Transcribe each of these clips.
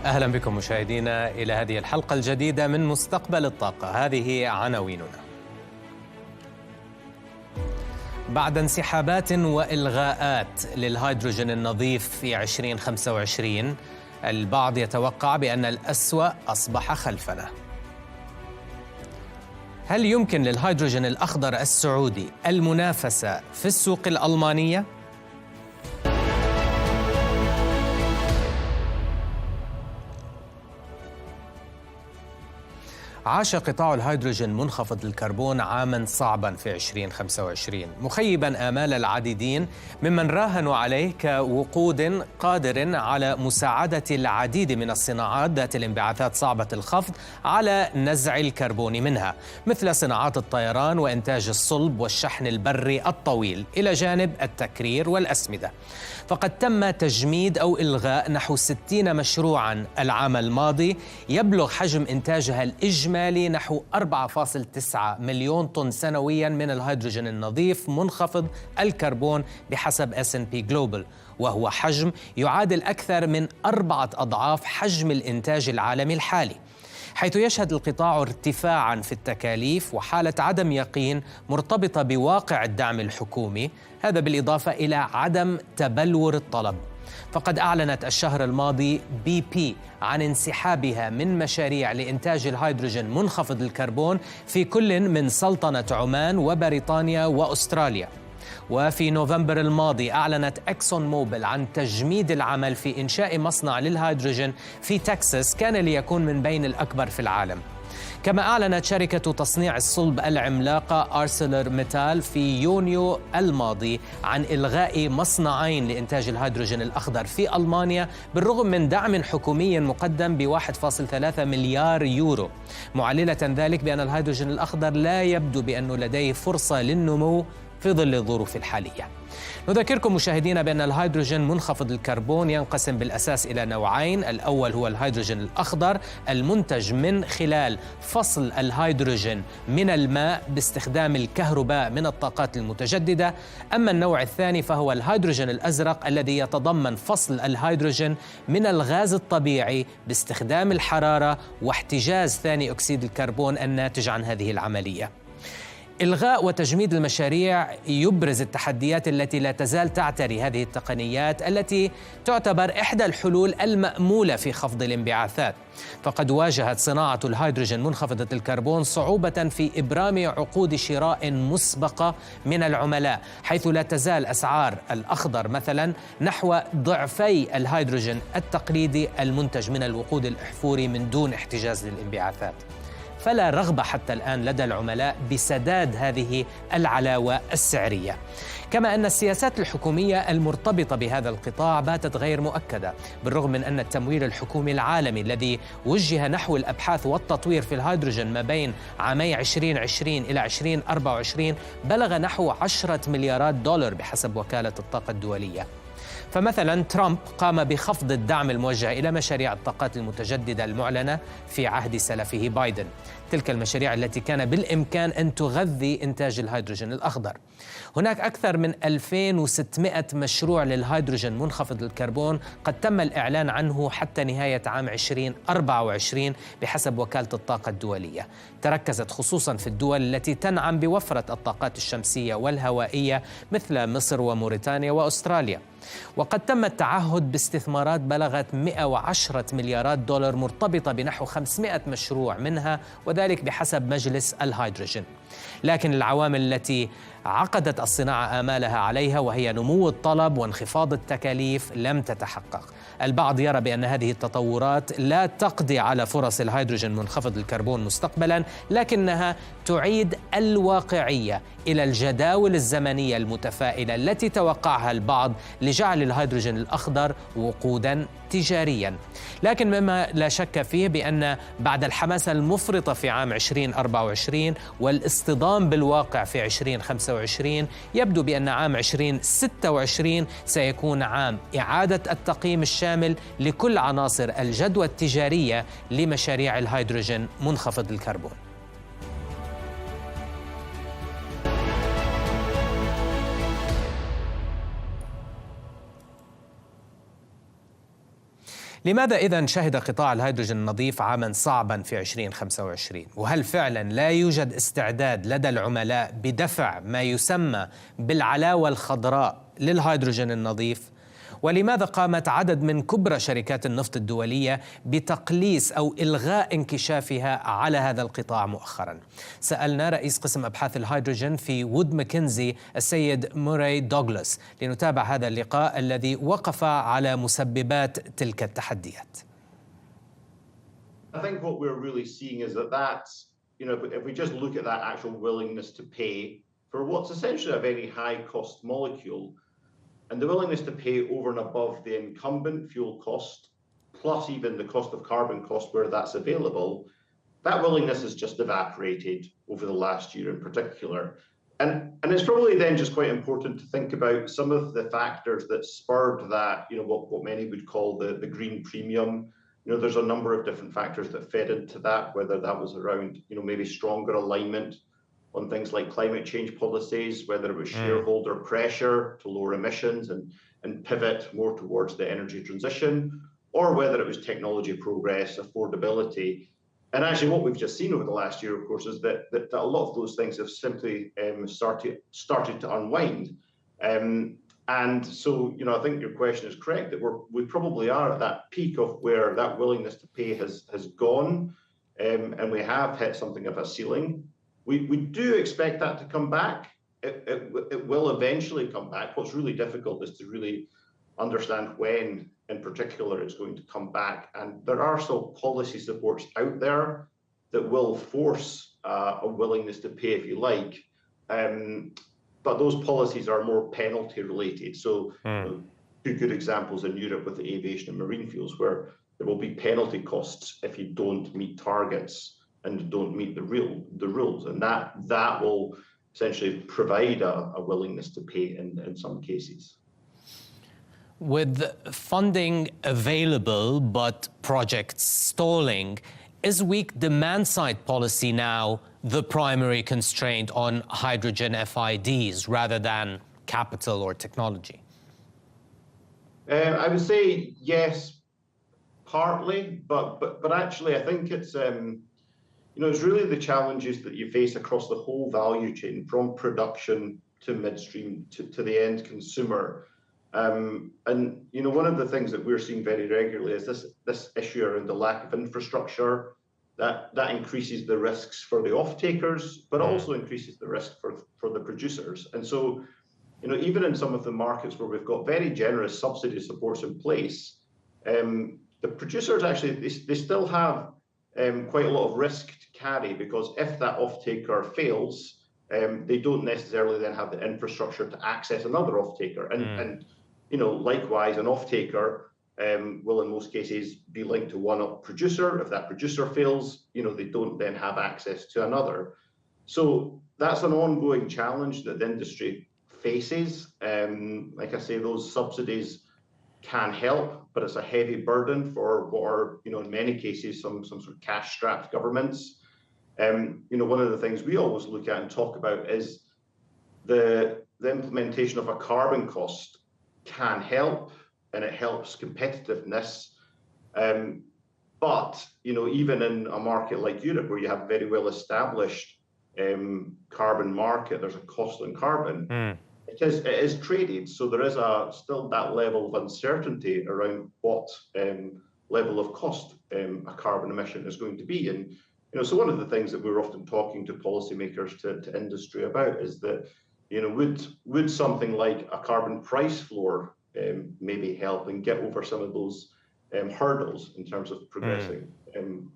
أهلا بكم مشاهدينا إلى هذه الحلقة الجديدة من مستقبل الطاقة. هذه عناويننا. بعد انسحابات وإلغاءات للهيدروجين النظيف في 2025، البعض يتوقع بأن الأسوأ أصبح خلفنا. هل يمكن للهيدروجين الأخضر السعودي المنافسة في السوق الألمانية؟ عاش قطاع الهيدروجين منخفض الكربون عاما صعبا في 2025، مخيبا آمال العديدين ممن راهنوا عليه كوقود قادر على مساعدة العديد من الصناعات ذات الانبعاثات صعبة الخفض على نزع الكربون منها، مثل صناعات الطيران وإنتاج الصلب والشحن البري الطويل، إلى جانب التكرير والأسمدة. فقد تم تجميد أو إلغاء نحو 60 مشروعا العام الماضي، يبلغ حجم إنتاجها الإجمالي نحو 4.9 مليون طن سنويا من الهيدروجين النظيف منخفض الكربون بحسب S&P Global، وهو حجم يعادل أكثر من 4 أضعاف حجم الإنتاج العالمي الحالي، حيث يشهد القطاع ارتفاعاً في التكاليف وحالة عدم يقين مرتبطة بواقع الدعم الحكومي، هذا بالإضافة إلى عدم تبلور الطلب. فقد أعلنت الشهر الماضي BP عن انسحابها من مشاريع لإنتاج الهيدروجين منخفض الكربون في كل من سلطنة عمان وبريطانيا وأستراليا. وفي نوفمبر الماضي أعلنت إكسون موبل عن تجميد العمل في إنشاء مصنع للهيدروجين في تكساس كان ليكون من بين الأكبر في العالم. كما أعلنت شركة تصنيع الصلب العملاقة أرسلر ميتال في يونيو الماضي عن إلغاء مصنعين لإنتاج الهيدروجين الأخضر في ألمانيا بالرغم من دعم حكومي مقدم ب1.3 مليار يورو، معللة ذلك بأن الهيدروجين الأخضر لا يبدو بأنه لديه فرصة للنمو في ظل الظروف الحالية. نذكركم مشاهدينا بأن الهيدروجين منخفض الكربون ينقسم بالأساس إلى نوعين، الأول هو الهيدروجين الأخضر المنتج من خلال فصل الهيدروجين من الماء باستخدام الكهرباء من الطاقات المتجددة، أما النوع الثاني فهو الهيدروجين الأزرق الذي يتضمن فصل الهيدروجين من الغاز الطبيعي باستخدام الحرارة واحتجاز ثاني أكسيد الكربون الناتج عن هذه العملية. إلغاء وتجميد المشاريع يبرز التحديات التي لا تزال تعتري هذه التقنيات التي تعتبر إحدى الحلول المأمولة في خفض الانبعاثات. فقد واجهت صناعة الهيدروجين منخفضة الكربون صعوبة في إبرام عقود شراء مسبقة من العملاء، حيث لا تزال أسعار الأخضر مثلا نحو ضعفي الهيدروجين التقليدي المنتج من الوقود الأحفوري من دون احتجاز للانبعاثات. فلا رغبة حتى الآن لدى العملاء بسداد هذه العلاوة السعرية. كما أن السياسات الحكومية المرتبطة بهذا القطاع باتت غير مؤكدة، بالرغم من أن التمويل الحكومي العالمي الذي وجه نحو الأبحاث والتطوير في الهيدروجين ما بين عامي 2020 إلى 2024 بلغ نحو 10 مليارات دولار بحسب وكالة الطاقة الدولية. فمثلا ترامب قام بخفض الدعم الموجه إلى مشاريع الطاقات المتجددة المعلنة في عهد سلفه بايدن، تلك المشاريع التي كان بالإمكان أن تغذي إنتاج الهيدروجين الأخضر. هناك أكثر من 2600 مشروع للهيدروجين منخفض الكربون قد تم الإعلان عنه حتى نهاية عام 2024 بحسب وكالة الطاقة الدولية، تركزت خصوصا في الدول التي تنعم بوفرة الطاقات الشمسية والهوائية مثل مصر وموريتانيا وأستراليا. وقد تم التعهد باستثمارات بلغت 110 مليارات دولار مرتبطة بنحو 500 مشروع منها، وذلك بحسب مجلس الهيدروجين. لكن العوامل التي عقدت الصناعة آمالها عليها وهي نمو الطلب وانخفاض التكاليف لم تتحقق. البعض يرى بأن هذه التطورات لا تقضي على فرص الهيدروجين منخفض الكربون مستقبلا، لكنها تعيد الواقعية إلى الجداول الزمنية المتفائلة التي توقعها البعض لجعل الهيدروجين الأخضر وقودا تجاريا. لكن مما لا شك فيه بأن بعد الحماسة المفرطة في عام 2024 والاصطدام بالواقع في 2025 يبدو بأن عام 2026 سيكون عام إعادة التقييم الشامل لكل عناصر الجدوى التجارية لمشاريع الهيدروجين منخفض الكربون. لماذا إذن شهد قطاع الهيدروجين النظيف عاما صعبا في 2025؟ وهل فعلا لا يوجد استعداد لدى العملاء بدفع ما يسمى بالعلاوة الخضراء للهيدروجين النظيف؟ ولماذا قامت عدد من كبرى شركات النفط الدولية بتقليص أو إلغاء انكشافها على هذا القطاع مؤخرا؟ سألنا رئيس قسم أبحاث الهيدروجين في وود ماكنزي السيد موراي دوغلاس لنتابع هذا اللقاء الذي وقف على مسببات تلك التحديات. I think what we're really seeing is that if we just look at that actual willingness to pay for what's essentially a very high cost molecule, and the willingness to pay over and above the incumbent fuel cost, plus even the cost of carbon cost where that's available, that willingness has just evaporated over the last year in particular. And it's probably then just quite important to think about some of the factors that spurred that, what many would call the green premium. There's a number of different factors that fed into that, whether that was around, maybe stronger alignment on things like climate change policies, whether it was shareholder pressure to lower emissions and pivot more towards the energy transition, or whether it was technology progress, affordability. And actually what we've just seen over the last year, of course, is that a lot of those things have simply started to unwind. And so, I think your question is correct, that we probably are at that peak of where that willingness to pay has gone, and we have hit something of a ceiling. We do expect that to come back. It will eventually come back. What's really difficult is to really understand when, in particular, it's going to come back. And there are still policy supports out there that will force a willingness to pay, if you like. But those policies are more penalty related. So two good examples in Europe with the aviation and marine fuels, where there will be penalty costs if you don't meet targets and don't meet the rules, and that will essentially provide a willingness to pay in some cases. With funding available but projects stalling, is weak demand-side policy now the primary constraint on hydrogen FIDs rather than capital or technology? I would say yes, partly, but actually I think it's it's really the challenges that you face across the whole value chain, from production to midstream to the end consumer. And one of the things that we're seeing very regularly is this issue around the lack of infrastructure that increases the risks for the off-takers, but also increases the risk for the producers. And so, even in some of the markets where we've got very generous subsidy supports in place, the producers actually they still have quite a lot of risk to carry, because if that off-taker fails, they don't necessarily then have the infrastructure to access another off-taker. And likewise, an off-taker will in most cases be linked to one producer. If that producer fails, they don't then have access to another. So that's an ongoing challenge that the industry faces. Like I say, those subsidies can help, but it's a heavy burden for what are, in many cases, some sort of cash-strapped governments. One of the things we always look at and talk about is the implementation of a carbon cost can help, and it helps competitiveness. But even in a market like Europe, where you have very well established carbon market, there's a cost on carbon. It is traded, so there is still that level of uncertainty around what level of cost a carbon emission is going to be. And so one of the things that we're often talking to policymakers, to industry about, is that would something like a carbon price floor maybe help and get over some of those hurdles in terms of progressing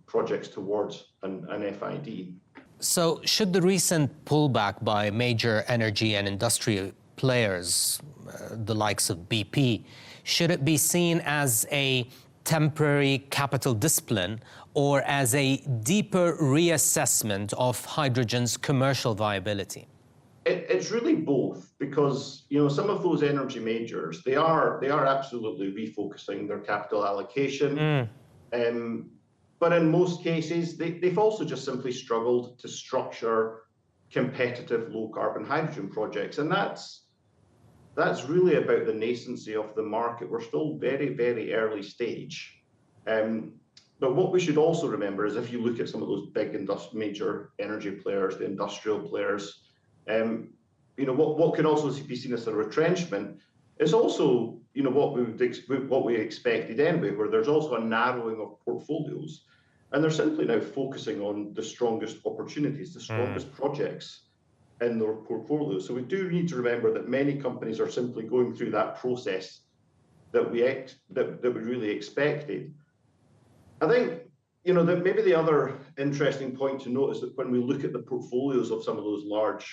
projects towards an FID. So should the recent pullback by major energy and industrial players, the likes of BP, should it be seen as a temporary capital discipline or as a deeper reassessment of hydrogen's commercial viability? It's really both, because some of those energy majors, they are absolutely refocusing their capital allocation. But in most cases, they've also just simply struggled to structure competitive low carbon hydrogen projects, and that's really about the nascency of the market. We're still very, very early stage. But what we should also remember is if you look at some of those big major energy players, the industrial players, what can also be seen as a retrenchment is also, what we expected anyway, where there's also a narrowing of portfolios, and they're simply now focusing on the strongest opportunities, the strongest projects in their portfolio. So we do need to remember that many companies are simply going through that process that we really expected. I think, that maybe the other interesting point to note is that when we look at the portfolios of some of those large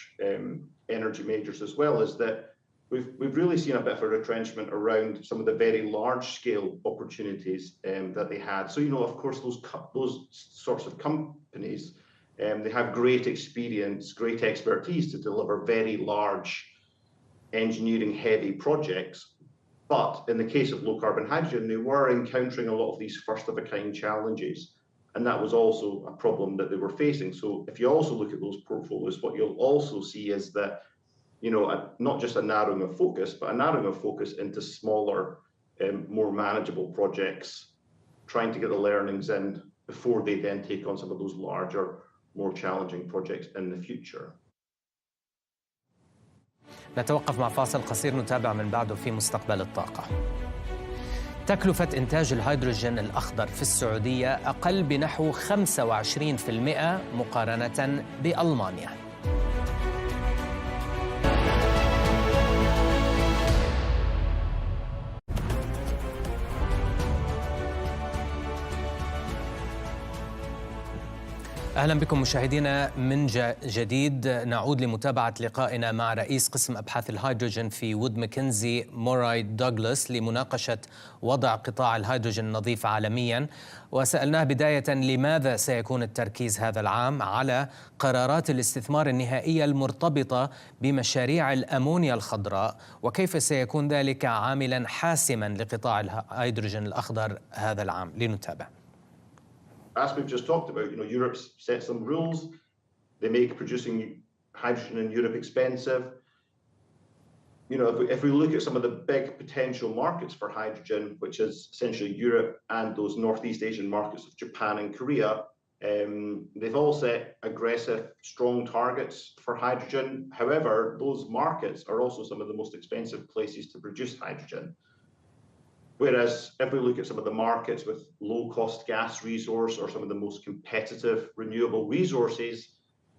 energy majors as well, is that we've really seen a bit of a retrenchment around some of the very large scale opportunities that they had. So, of course, those sorts of companies, they have great experience, great expertise to deliver very large engineering heavy projects. But in the case of low carbon hydrogen, they were encountering a lot of these first of a kind challenges. And that was also a problem that they were facing. So if you also look at those portfolios, what you'll also see is that, not just a narrowing of focus, but a narrowing of focus into smaller, more manageable projects, trying to get the learnings in before they then take on some of those larger, more challenging projects in the future. نتوقف مع فاصل قصير نتابع من بعده في مستقبل الطاقة. تكلفة إنتاج الهيدروجين الأخضر في السعودية أقل بنحو 25% مقارنة بألمانيا. أهلا بكم مشاهدينا من جديد. نعود لمتابعة لقائنا مع رئيس قسم أبحاث الهيدروجين في وود ماكنزي موراي دوغلاس لمناقشة وضع قطاع الهيدروجين النظيف عالميا، وسألناه بداية لماذا سيكون التركيز هذا العام على قرارات الاستثمار النهائية المرتبطة بمشاريع الأمونيا الخضراء، وكيف سيكون ذلك عاملا حاسما لقطاع الهيدروجين الأخضر هذا العام. لنتابع. As we've just talked about, Europe's set some rules. They make producing hydrogen in Europe expensive. If we look at some of the big potential markets for hydrogen, which is essentially Europe and those Northeast Asian markets of Japan and Korea, they've all set aggressive, strong targets for hydrogen. However, those markets are also some of the most expensive places to produce hydrogen. Whereas if we look at some of the markets with low-cost gas resource or some of the most competitive renewable resources,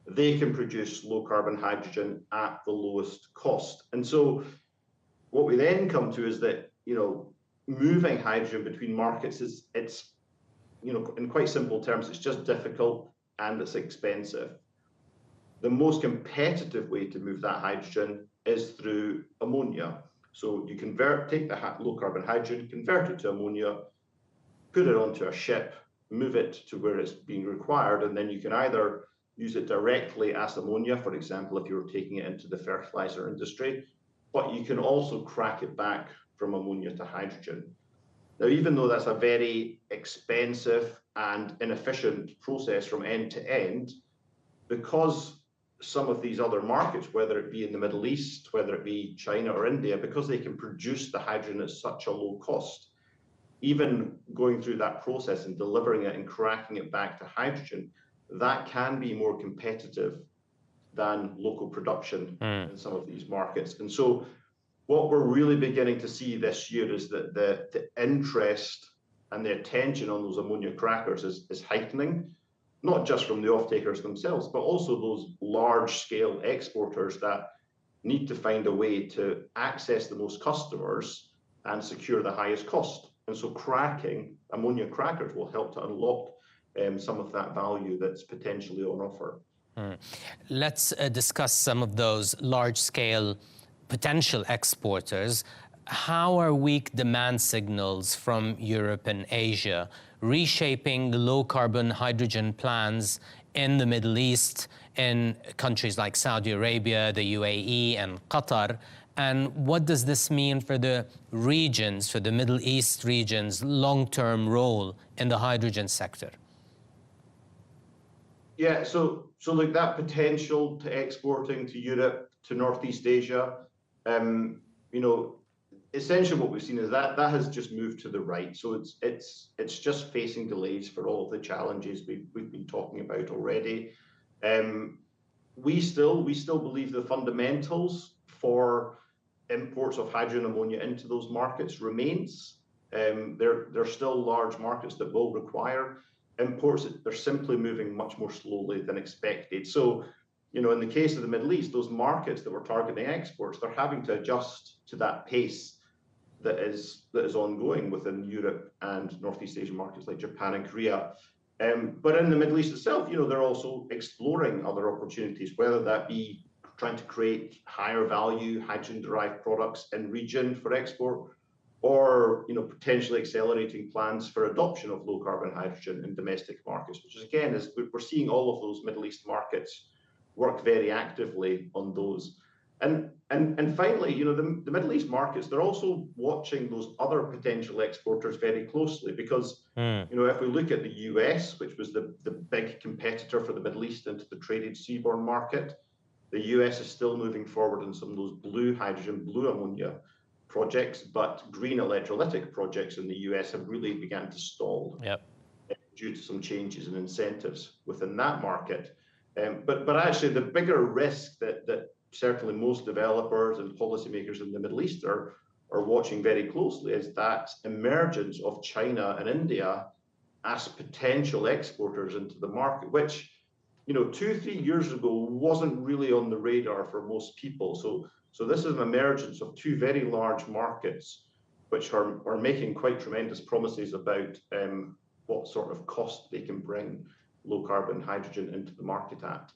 they can produce low-carbon hydrogen at the lowest cost. And so what we then come to is that, moving hydrogen between markets it's in quite simple terms, it's just difficult and it's expensive. The most competitive way to move that hydrogen is through ammonia. So you take the low-carbon hydrogen, convert it to ammonia, put it onto a ship, move it to where it's being required, and then you can either use it directly as ammonia, for example, if you were taking it into the fertilizer industry, but you can also crack it back from ammonia to hydrogen. Now, even though that's a very expensive and inefficient process from end to end, because some of these other markets, whether it be in the Middle East, whether it be China or India, because they can produce the hydrogen at such a low cost, even going through that process and delivering it and cracking it back to hydrogen, that can be more competitive than local production in some of these markets. And so what we're really beginning to see this year is that the interest and the attention on those ammonia crackers is heightening, not just from the off-takers themselves, but also those large-scale exporters that need to find a way to access the most customers and secure the highest cost. And so cracking ammonia crackers will help to unlock some of that value that's potentially on offer. Let's discuss some of those large-scale potential exporters. How are weak demand signals from Europe and Asia reshaping low-carbon hydrogen plans in the Middle East, in countries like Saudi Arabia, the UAE, and Qatar? And what does this mean for the regions, for the Middle East region's long-term role in the hydrogen sector? Yeah, so like that potential to exporting to Europe, to Northeast Asia, it's essentially what we've seen is that has just moved to the right. So it's just facing delays for all of the challenges we've been talking about already. We still believe the fundamentals for imports of hydrogen ammonia into those markets remains. They're still large markets that will require imports. They're simply moving much more slowly than expected. So, in the case of the Middle East, those markets that were targeting exports, they're having to adjust to that pace that is ongoing within Europe and Northeast Asian markets like Japan and Korea. But in the Middle East itself, they're also exploring other opportunities, whether that be trying to create higher value hydrogen-derived products in region for export, or potentially accelerating plans for adoption of low carbon hydrogen in domestic markets, which is again, is we're seeing all of those Middle East markets work very actively on those. And finally, the Middle East markets, they're also watching those other potential exporters very closely, because if we look at the US, which was the big competitor for the Middle East into the traded seaborne market, the US is still moving forward in some of those blue hydrogen, blue ammonia projects, but green electrolytic projects in the US have really begun to stall due to some changes in incentives within that market. But actually, the bigger risk that certainly most developers and policymakers in the Middle East are watching very closely is that emergence of China and India as potential exporters into the market, which 2-3 years ago wasn't really on the radar for most people. So this is an emergence of two very large markets, which are making quite tremendous promises about what sort of cost they can bring low carbon hydrogen into the market at.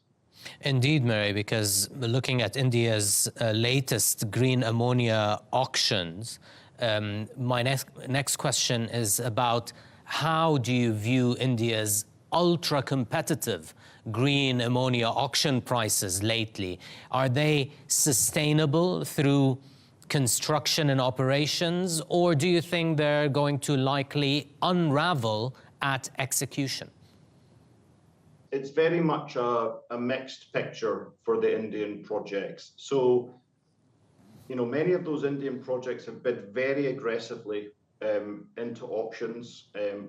Indeed, Murray, because looking at India's latest green ammonia auctions, my next question is about how do you view India's ultra-competitive green ammonia auction prices lately? Are they sustainable through construction and operations, or do you think they're going to likely unravel at execution? It's very much a mixed picture for the Indian projects. So, many of those Indian projects have bid very aggressively into auctions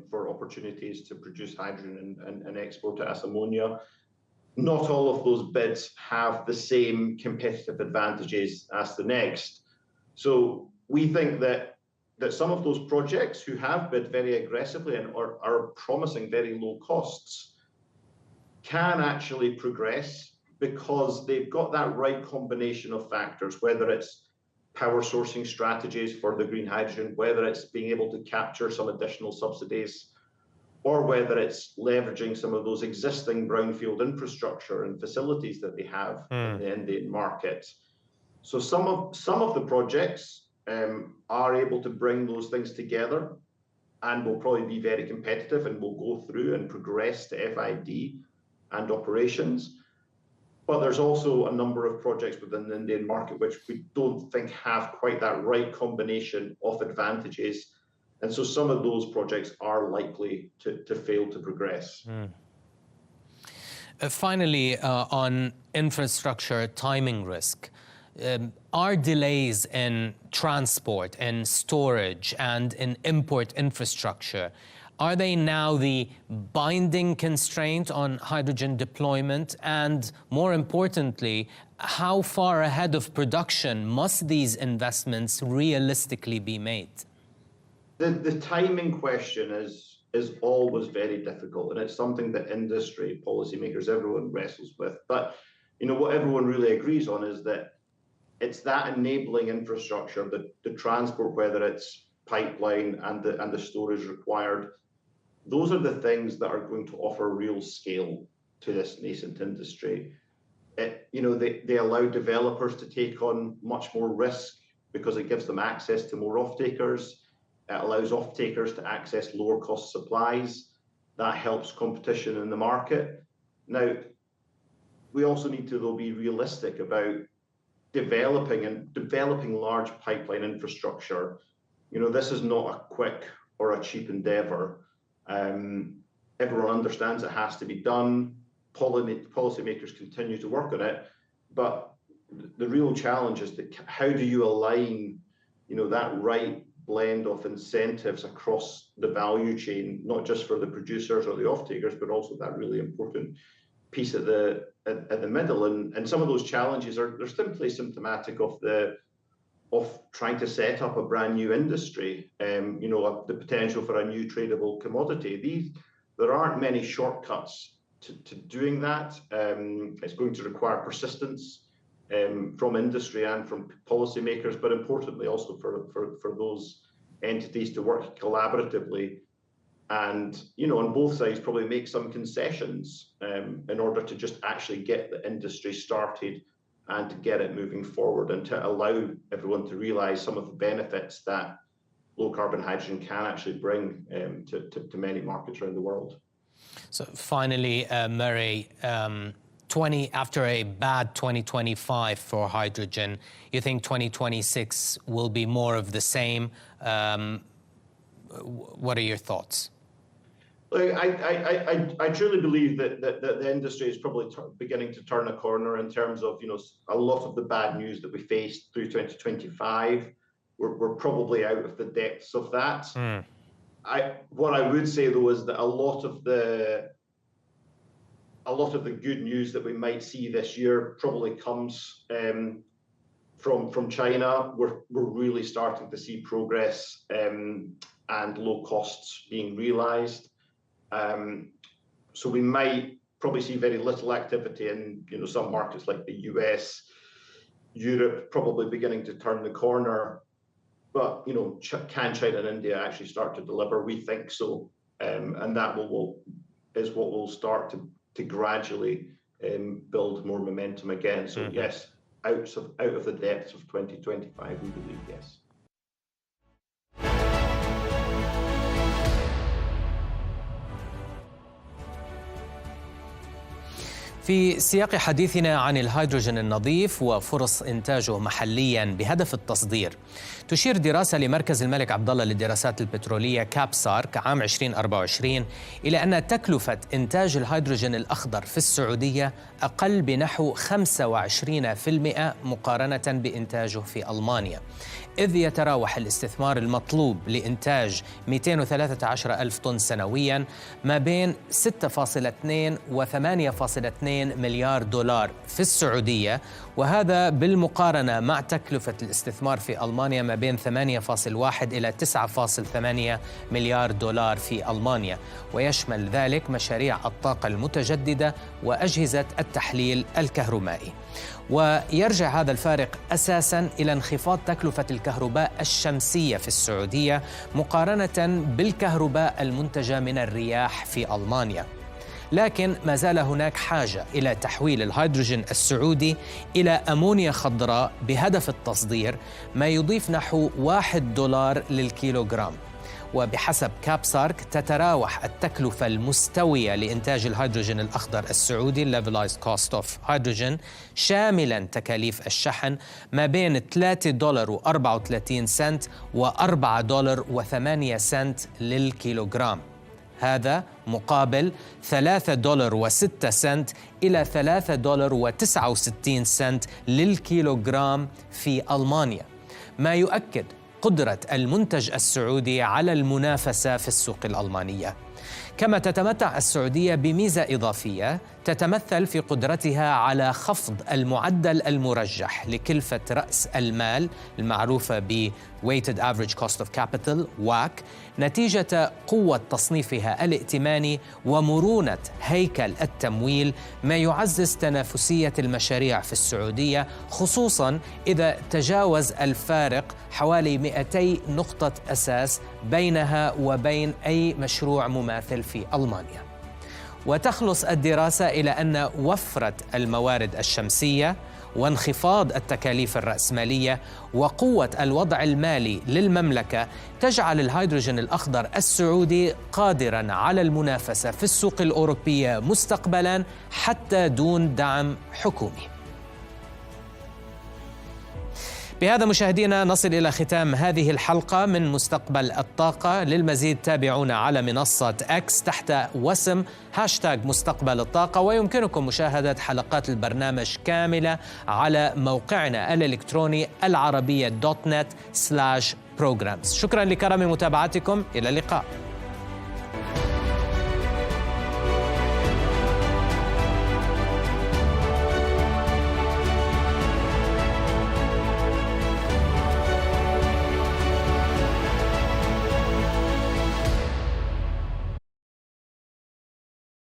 for opportunities to produce hydrogen and export it as ammonia. Not all of those bids have the same competitive advantages as the next. So we think that some of those projects who have bid very aggressively and are promising very low costs can actually progress because they've got that right combination of factors, whether it's power sourcing strategies for the green hydrogen, whether it's being able to capture some additional subsidies, or whether it's leveraging some of those existing brownfield infrastructure and facilities that they have in the Indian market. So some of the projects are able to bring those things together and will probably be very competitive and will go through and progress to FID and operations. But there's also a number of projects within the Indian market which we don't think have quite that right combination of advantages. And so some of those projects are likely to fail to progress. Finally, on infrastructure timing risk, are delays in transport and storage and in import infrastructure, are they now the binding constraint on hydrogen deployment? And more importantly, how far ahead of production must these investments realistically be made? The timing question is always very difficult, and it's something that industry, policymakers, everyone wrestles with. But what everyone really agrees on is that it's that enabling infrastructure, the transport, whether it's pipeline and the storage required. Those are the things that are going to offer real scale to this nascent industry. They allow developers to take on much more risk because it gives them access to more off-takers. It allows off-takers to access lower cost supplies. That helps competition in the market. Now, we also need to, though, be realistic about developing large pipeline infrastructure. This is not a quick or a cheap endeavor. Everyone understands it has to be done. Policymakers continue to work on it. But the real challenge is that how do you align that right blend of incentives across the value chain, not just for the producers or the off-takers, but also that really important piece at the middle. And some of those challenges they're simply symptomatic of trying to set up a brand new industry, the potential for a new tradable commodity. There aren't many shortcuts to doing that. It's going to require persistence from industry and from policymakers, but importantly also for those entities to work collaboratively and, on both sides probably make some concessions in order to just actually get the industry started and to get it moving forward and to allow everyone to realize some of the benefits that low carbon hydrogen can actually bring to many markets around the world. So finally, Murray, after a bad 2025 for hydrogen, you think 2026 will be more of the same? What are your thoughts? I truly believe that the industry is probably beginning to turn a corner in terms of, a lot of the bad news that we faced through 2025. We're probably out of the depths of that. What I would say though is that a lot of the good news that we might see this year probably comes from China. We're really starting to see progress and low costs being realized. So we might probably see very little activity in some markets like the US, Europe probably beginning to turn the corner. But can China and India actually start to deliver? We think so, and that is what will start to gradually build more momentum again. So yes, out of the depths of 2025, we believe yes. في سياق حديثنا عن الهيدروجين النظيف وفرص إنتاجه محلياً بهدف التصدير، تشير دراسة لمركز الملك عبدالله للدراسات البترولية كابسارك عام 2024 إلى أن تكلفة إنتاج الهيدروجين الأخضر في السعودية أقل بنحو 25% مقارنة بإنتاجه في ألمانيا، إذ يتراوح الاستثمار المطلوب لإنتاج 213 ألف طن سنوياً ما بين 6.2 و 8.2 مليار دولار في السعودية، وهذا بالمقارنة مع تكلفة الاستثمار في ألمانيا ما بين 8.1 إلى 9.8 مليار دولار في ألمانيا، ويشمل ذلك مشاريع الطاقة المتجددة وأجهزة التحليل الكهربائي. ويرجع هذا الفارق أساساً إلى انخفاض تكلفة الكهرباء الشمسية في السعودية مقارنة بالكهرباء المنتجة من الرياح في ألمانيا. لكن ما زال هناك حاجة إلى تحويل الهيدروجين السعودي إلى أمونيا خضراء بهدف التصدير، ما يضيف نحو $1 للكيلوغرام. وبحسب كابسارك تتراوح التكلفة المستوية لإنتاج الهيدروجين الأخضر السعودي Levelized Cost of Hydrogen شاملاً تكاليف الشحن ما بين $3.34 و $4.08 للكيلوغرام، هذا مقابل $3.06 إلى $3.69 للكيلوغرام في ألمانيا، ما يؤكد قدرة المنتج السعودي على المنافسة في السوق الألمانية. كما تتمتع السعودية بميزة إضافية تتمثل في قدرتها على خفض المعدل المرجح لكلفة رأس المال المعروفة ب Weighted Average Cost of Capital WACC نتيجة قوة تصنيفها الائتماني ومرونة هيكل التمويل، ما يعزز تنافسية المشاريع في السعودية، خصوصاً إذا تجاوز الفارق حوالي 200 نقطة أساس بينها وبين أي مشروع مماثل في ألمانيا. وتخلص الدراسة إلى أن وفرة الموارد الشمسية وانخفاض التكاليف الرأسمالية وقوة الوضع المالي للمملكة تجعل الهيدروجين الأخضر السعودي قادراً على المنافسة في السوق الأوروبية مستقبلاً حتى دون دعم حكومي. بهذا مشاهدينا نصل إلى ختام هذه الحلقة من مستقبل الطاقة. للمزيد تابعونا على منصة X تحت وسم #مستقبل الطاقة، ويمكنكم مشاهدة حلقات البرنامج كاملة على موقعنا الإلكتروني العربية.net/programs. شكرا لكرم متابعتكم، إلى اللقاء.